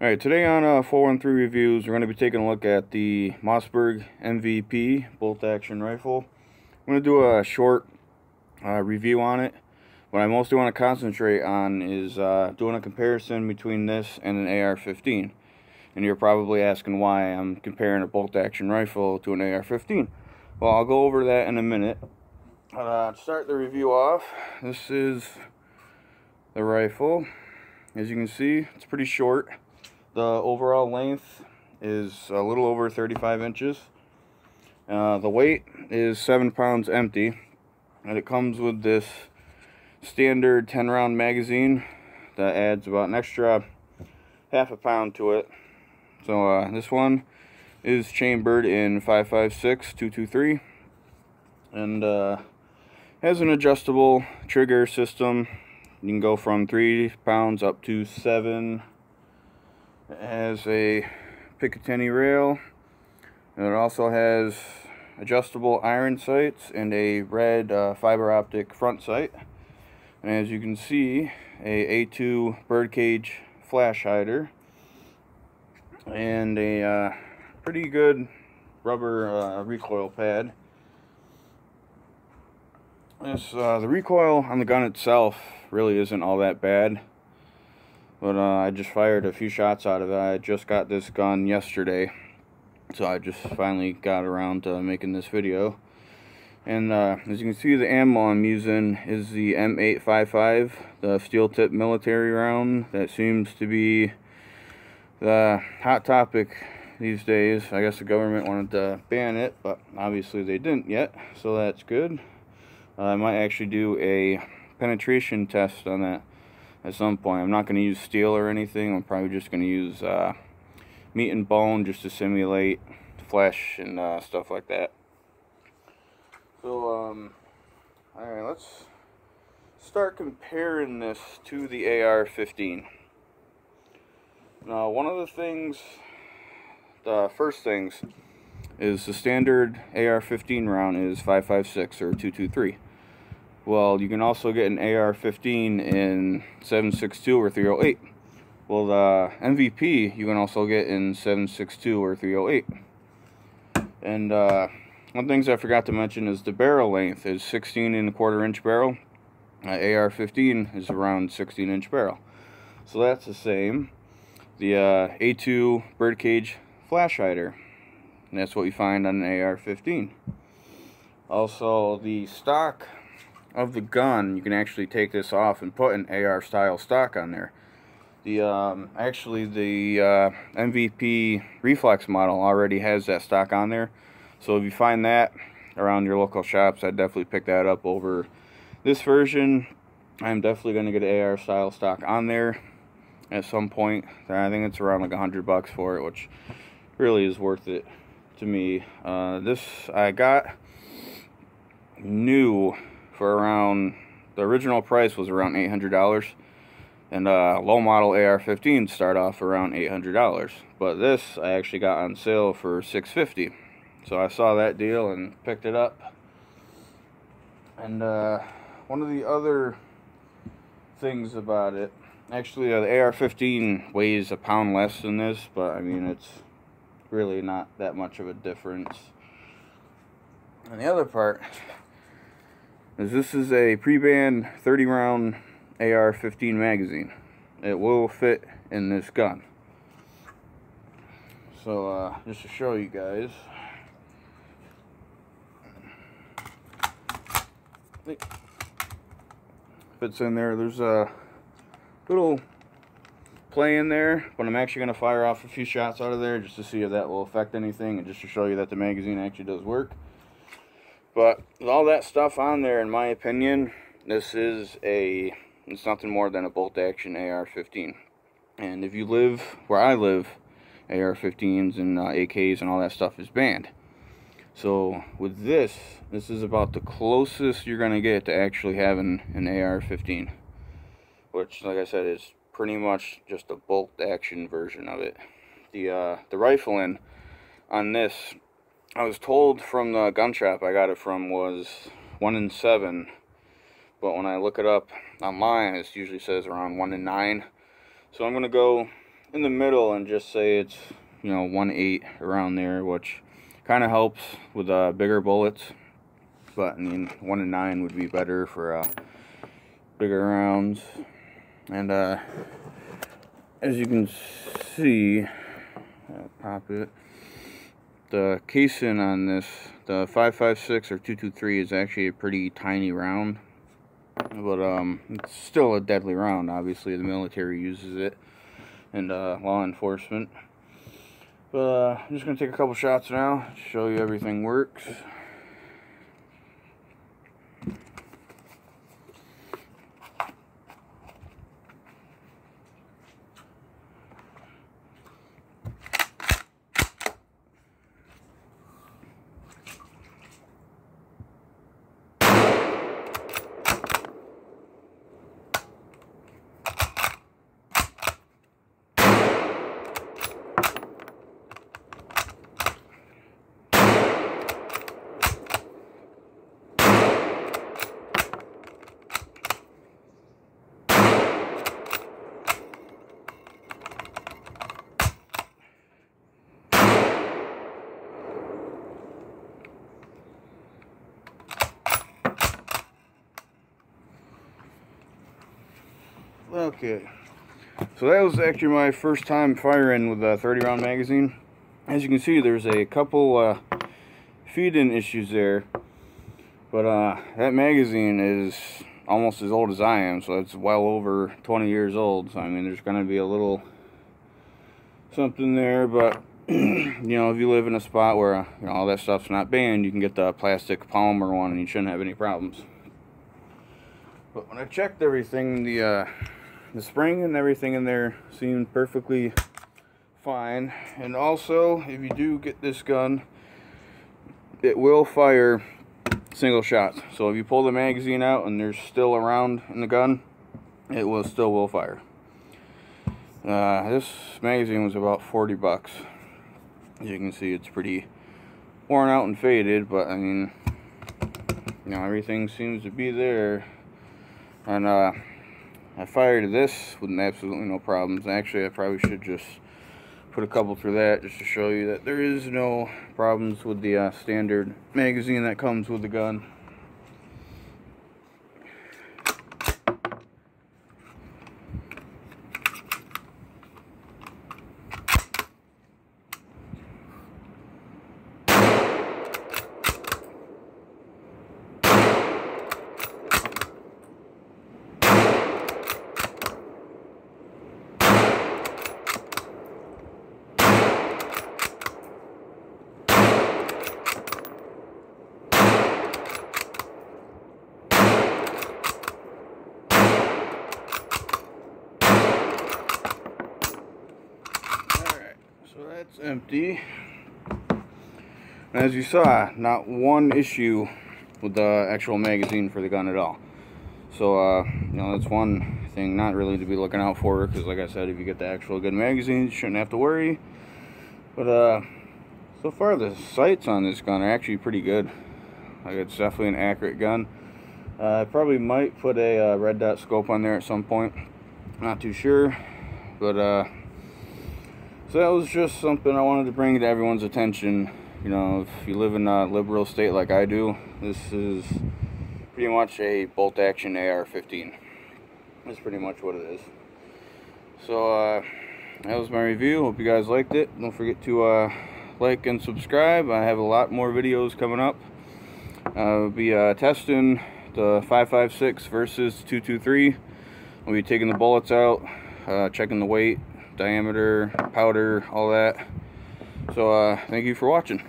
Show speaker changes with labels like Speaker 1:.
Speaker 1: Alright, today on 413 Reviews, we're going to be taking a look at the Mossberg MVP bolt-action rifle. I'm going to do a short review on it. What I mostly want to concentrate on is doing a comparison between this and an AR-15. And you're probably asking why I'm comparing a bolt-action rifle to an AR-15. Well, I'll go over that in a minute. To start the review off, this is the rifle. As you can see, it's pretty short. The overall length is a little over 35 inches. The weight is 7 pounds empty, and it comes with this standard 10 round magazine that adds about an extra half a pound to it. So this one is chambered in 5.56 223 and has an adjustable trigger system. You can go from 3 pounds up to 7. It has a Picatinny rail, and it also has adjustable iron sights and a red fiber optic front sight. And as you can see, a A2 birdcage flash hider and a pretty good rubber recoil pad. The recoil on the gun itself really isn't all that bad. But I just fired a few shots out of it. I just got this gun yesterday, so I just finally got around to making this video. And as you can see, the ammo I'm using is the M855, the steel tip military round. That seems to be the hot topic these days. I guess the government wanted to ban it, but obviously they didn't yet, so that's good. I might actually do a penetration test on that at some point. I'm not going to use steel or anything. I'm probably just going to use meat and bone just to simulate flesh and stuff like that. So, alright, let's start comparing this to the AR-15. Now, one of the first things is the standard AR-15 round is 5.56 or 223. Well, you can also get an AR-15 in 7.62 or 308. Well, the MVP you can also get in 7.62 or 308. And one thing I forgot to mention is the barrel length is 16.25 inch barrel. AR-15 is around 16 inch barrel. So that's the same. The A2 birdcage flash hider. And that's what you find on an AR-15. Also, the stock of the gun, you can actually take this off and put an AR style stock on there. The actually the MVP reflex model already has that stock on there, so if you find that around your local shops, I'd definitely pick that up over this version. I'm definitely going to get an AR style stock on there at some point. I think it's around like $100 for it, which really is worth it to me. This I got new for around, the original price was around $800, and low model AR-15 start off around $800, but this I actually got on sale for $650. So I saw that deal and picked it up. And one of the other things about it, actually the AR-15 weighs a pound less than this, but I mean it's really not that much of a difference. And the other part is this is a pre-banned 30 round AR-15 magazine. It will fit in this gun. So just to show you guys, it fits in there. There's a little play in there, but I'm actually going to fire off a few shots out of there just to see if that will affect anything, and just to show you that the magazine actually does work. But with all that stuff on there, in my opinion, it's nothing more than a bolt-action AR-15. And if you live where I live, AR-15s and AKs and all that stuff is banned. So with this is about the closest you're going to get to actually having an AR-15. Which, like I said, is pretty much just a bolt-action version of it. The rifling on this, I was told from the gun shop I got it from, was 1 in 7, but when I look it up online, it usually says around 1 in 9. So I'm going to go in the middle and just say it's, you know, 1/8 around there, which kind of helps with bigger bullets. But I mean, 1 9 would be better for bigger rounds. And as you can see, I'll pop it. The casing on this, the 5.56 or 2.23, is actually a pretty tiny round, but it's still a deadly round. Obviously, the military uses it, and law enforcement. But I'm just gonna take a couple shots now, show you everything works. Okay, so that was actually my first time firing with a 30 round magazine. As you can see, there's a couple feed-in issues there, but that magazine is almost as old as I am, so it's well over 20 years old. So I mean, there's going to be a little something there, but you know, if you live in a spot where you know, all that stuff's not banned, you can get the plastic polymer one and you shouldn't have any problems. But when I checked everything, the spring and everything in there seemed perfectly fine. And also, if you do get this gun, it will fire single shots. So if you pull the magazine out and there's still a round in the gun, it still will fire. This magazine was about 40 bucks. As you can see, it's pretty worn out and faded, but I mean, you know, everything seems to be there. And I fired this with absolutely no problems. Actually, I probably should just put a couple through that just to show you that there is no problems with the standard magazine that comes with the gun. So that's empty. And as you saw, not one issue with the actual magazine for the gun at all. So, you know, that's one thing not really to be looking out for, because like I said, if you get the actual good magazine, you shouldn't have to worry. But so far the sights on this gun are actually pretty good. Like, it's definitely an accurate gun. I probably might put a red dot scope on there at some point. Not too sure, but so that was just something I wanted to bring to everyone's attention. You know, if you live in a liberal state like I do, this is pretty much a bolt action ar15. That's pretty much what it is. So that was my review. Hope you guys liked it. Don't forget to like and subscribe. I have a lot more videos coming up. I'll be testing the 5.56 versus 2.23. We'll be taking the bullets out, checking the weight, diameter, powder, all that. So thank you for watching.